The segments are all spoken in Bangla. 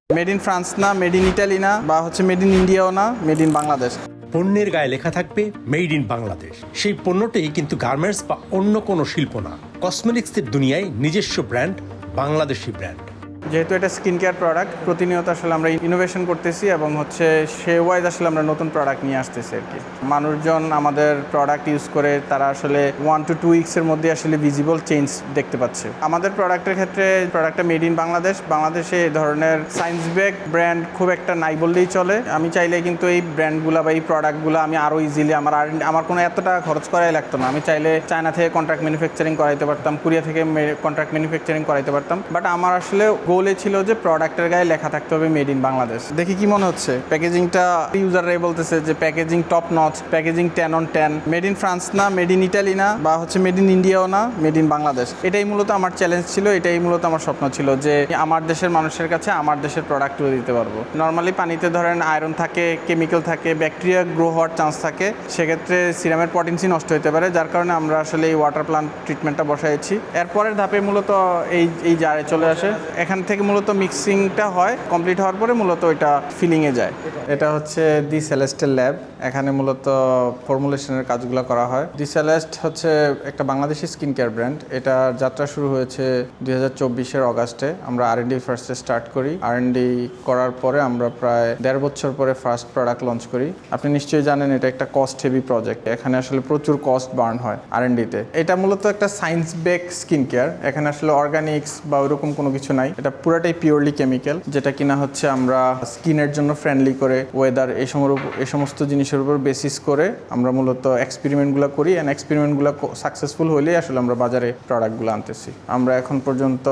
মেড ইন ফ্রান্স না, মেড ইন ইটালি না, বা মেড ইন ইন্ডিয়াও না, মেড ইন বাংলাদেশ। পণ্যের গায়ে লেখা থাকবে মেড ইন বাংলাদেশ। সেই পণ্যটাই কিন্তু গার্মেন্টস বা অন্য কোনো শিল্প না, কসমেটিক্সের দুনিয়ায় নিজস্ব ব্র্যান্ড, বাংলাদেশি ব্র্যান্ড। যেহেতু এটা স্কিন কেয়ার প্রোডাক্ট, প্রতিনিয়ত আসলে আমরা ইনোভেশন করতেছি এবং সে ওয়াইজ আসলে আমরা নতুন প্রোডাক্ট নিয়ে আসতেছি আর কি। মানুষজন আমাদের প্রোডাক্ট ইউজ করে তারা আসলে 1 to 2 উইক্সের মধ্যে আসলে ভিজিবল চেঞ্জ দেখতে পাচ্ছে। আমাদের প্রোডাক্টের ক্ষেত্রে প্রোডাক্টটা মেড ইন বাংলাদেশ। বাংলাদেশে এই ধরনের সায়েন্স ব্যাগ ব্র্যান্ড খুব একটা নাই বললেই চলে। আমি চাইলে কিন্তু এই ব্র্যান্ডগুলো বা এই প্রোডাক্টগুলো আমি আরও ইজিলি আমার কোনো এত টাকা খরচ করাই লাগতো না। আমি চাইলে চায়না থেকে কন্ট্রাক্ট ম্যানুফ্যাকচারিং করাইতে পারতাম, কোরিয়া থেকে কন্ট্রাক্ট ম্যানুফ্যাকচারিং করাইতে পারতাম। বাট আমার আসলে গোলে ছিল যে প্রোডাক্টের গায়ে লেখা থাকতে হবে মেড ইন বাংলাদেশ। দেখি কি মনে হচ্ছে, প্যাকেজিংটা ইউজাররাই বলতেছে যে packaging top notch, packaging 10 on 10, made in France না, মেড ইন ইটালি না, বা মেড ইন ইন্ডিয়াও না, মেড ইন বাংলাদেশ। এটাই মূলত আমার চ্যালেঞ্জ ছিল, এটাই মূলত আমার স্বপ্ন ছিল যে আমার দেশের মানুষের কাছে আমার দেশের প্রোডাক্টগুলো দিতে পারবো। নর্মালি পানিতে ধরেন আয়রন থাকে, কেমিক্যাল থাকে, ব্যাকটেরিয়া গ্রো হওয়ার চান্স থাকে, সেক্ষেত্রে সিরামের পটেন্সি নষ্ট হতে পারে, যার কারণে আমরা আসলে এই ওয়াটার প্লান্ট ট্রিটমেন্টটা বসাইছি। এরপরের ধাপে মূলত এই জারে চলে আসে, এখান থেকে মূলত মিক্সিংটা হয়, কমপ্লিট হওয়ার পরে মূলত ওইটা ফিলিংয়ে যায়। এটা হচ্ছে দি সেলেস্টের ল্যাব, এখানে মূলত ফর্মুলেশনের কাজগুলো করা হয়। দি সেলেস্ট হচ্ছে একটা বাংলাদেশি স্কিন কেয়ার ব্র্যান্ড। এটার যাত্রা শুরু হয়েছে 2024-এর অগাস্টে। আমরা R&D ফার্স্টে স্টার্ট করি। R&D করার পরে আমরা প্রায় 1.5 বছর পরে ফার্স্ট প্রোডাক্ট লঞ্চ করি। আপনি নিশ্চয়ই জানেন এটা একটা কস্ট হেভি প্রজেক্ট, এখানে আসলে প্রচুর কস্ট বার্ন হয় R&Dতে। এটা মূলত একটা সায়েন্স বেক স্কিন কেয়ার, এখানে আসলে অর্গানিক্স বা ওইরকম কোনো কিছু নাই, এটা পুরাটাই পিওরলি কেমিক্যাল, যেটা কিনা হচ্ছে আমরা স্কিনের জন্য ফ্রেন্ডলি করে ওয়েদার এই সমস্ত জিনিসের উপর বেসিস করে আমরা মূলত এক্সপেরিমেন্টগুলো করি। অ্যান্ড এক্সপেরিমেন্টগুলো সাকসেসফুল হলেই আসলে আমরা বাজারে প্রোডাক্টগুলো আনতেছি। আমরা এখন পর্যন্ত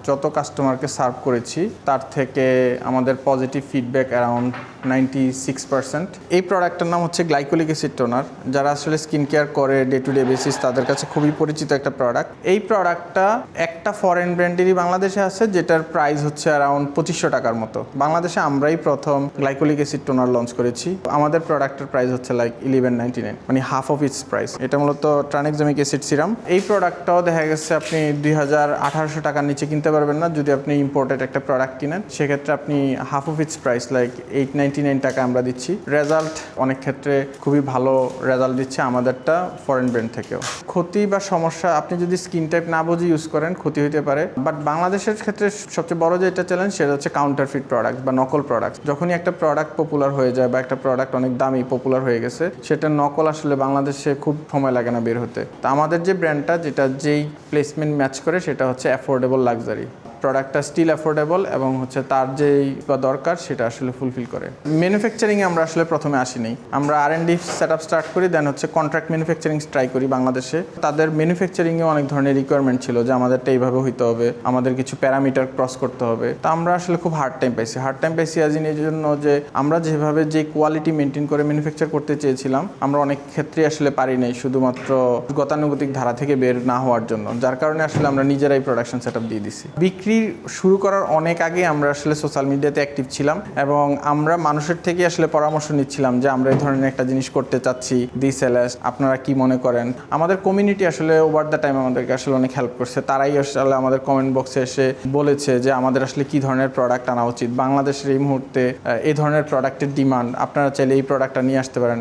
যত কাস্টমারকে সার্ভ করেছি তার থেকে আমাদের পজিটিভ ফিডব্যাক অ্যারাউন্ড 96%। এই প্রোডাক্টটার নাম হচ্ছে গ্লাইকোলিক অ্যাসিড টোনার। যারা আসলে স্কিন কেয়ার করে ডে টু ডে বেসিস তাদের কাছে খুবই পরিচিত একটা প্রোডাক্ট। এই প্রোডাক্টটা একটা ফরেন ব্র্যান্ডেরই বাংলাদেশে আছে, যেটার প্রাইস হচ্ছে অ্যারাউন্ড 2500 টাকার মতো। বাংলাদেশে আমরাই প্রথম গ্লাইকোলিক অ্যাসিড টোনার লঞ্চ করেছি। আমাদের প্রোডাক্টের প্রাইস হচ্ছে লাইক 1199, মানে হাফ অফ ইটস প্রাইস। এটা মূলত ট্রানএক্সামিক অ্যাসিড সিরাম। এই প্রোডাক্টটাও দেখা গেছে আপনি 2800 টাকার নিচে কিনতে পারবেন না যদি আপনি ইম্পোর্টেড একটা প্রোডাক্ট কিনেন। সেক্ষেত্রে আপনি half of its price like 899 টাকা আমরা দিচ্ছি। রেজাল্ট অনেক ক্ষেত্রে খুবই ভালো রেজাল্ট দিচ্ছে আমাদেরটা ফরেন ব্র্যান্ড থেকেও। ক্ষতি বা সমস্যা, আপনি যদি স্কিন টাইপ না বুঝে ইউজ করেন ক্ষতি হতে পারে। বাট বাংলাদেশের ক্ষেত্রে সবচেয়ে বড় যেটা চ্যালেঞ্জ সেটা হচ্ছে কাউন্টারফিট প্রোডাক্ট বা নকল প্রোডাক্ট। যখনই একটা প্রোডাক্ট পপুলার হয়ে যায় বা একটা প্রোডাক্ট অনেক দামি পপুলার হয়ে গেছে, সেটা নকল আসলে বাংলাদেশে খুব সময় লাগে না বের হতে। তা আমাদের যে ব্র্যান্ডটা যেই প্লেসমেন্ট ম্যাচ করে সেটা হচ্ছে অ্যাফোর্ডেবল লাক্সারি। প্রোডাক্টটা স্টিল অ্যাফোর্ডেবল এবং তার যেই দরকার সেটা আসলে ফুলফিল করে। ম্যানুফ্যাকচারিংয়ে আমরা আসলে প্রথমে আসিনি, আমরা R&D সেট আপ স্টার্ট করি, দেন কন্ট্রাক্ট ম্যানুফ্যাকচারিং ট্রাই করি বাংলাদেশে। তাদের ম্যানুফ্যাকচারিংয়ে অনেক ধরনের রিকোয়ারমেন্ট ছিল যে আমাদেরটা এইভাবে হইতে হবে, আমাদের কিছু প্যারামিটার ক্রস করতে হবে। তা আমরা আসলে খুব হার্ড টাইম পাইছি এই জন্য যে আমরা যেভাবে যে কোয়ালিটি মেনটেন করে ম্যানুফ্যাকচার করতে চেয়েছিলাম আমরা অনেক ক্ষেত্রে আসলে পারি নাই, শুধুমাত্র গতানুগতিক ধারা থেকে বের না হওয়ার জন্য, যার কারণে আসলে আমরা নিজেরাই প্রোডাকশন সেট আপ দিয়ে দিছি। বিক্রি শুরু করার অনেক আগে আমরা আসলে সোশ্যাল মিডিয়াতে অ্যাক্টিভ ছিলাম এবং আমরা মানুষের থেকে আসলে পরামর্শ নিচ্ছিলাম যে আমরা এই ধরনের একটা জিনিস করতে চাচ্ছি, দি সেলেস্ট, আপনারা কি মনে করেন। আমাদের কমিউনিটি আসলে ওভার দ্য টাইম আমাদেরকে আসলে অনেক হেল্প করছে। তারাই আসলে আমাদের কমেন্ট বক্সে এসে বলেছে যে আমাদের আসলে কি ধরনের প্রোডাক্ট আনা উচিত, বাংলাদেশের এই মুহূর্তে এই ধরনের প্রোডাক্টের ডিমান্ড, আপনারা চাইলে এই প্রোডাক্টটা নিয়ে আসতে পারেন।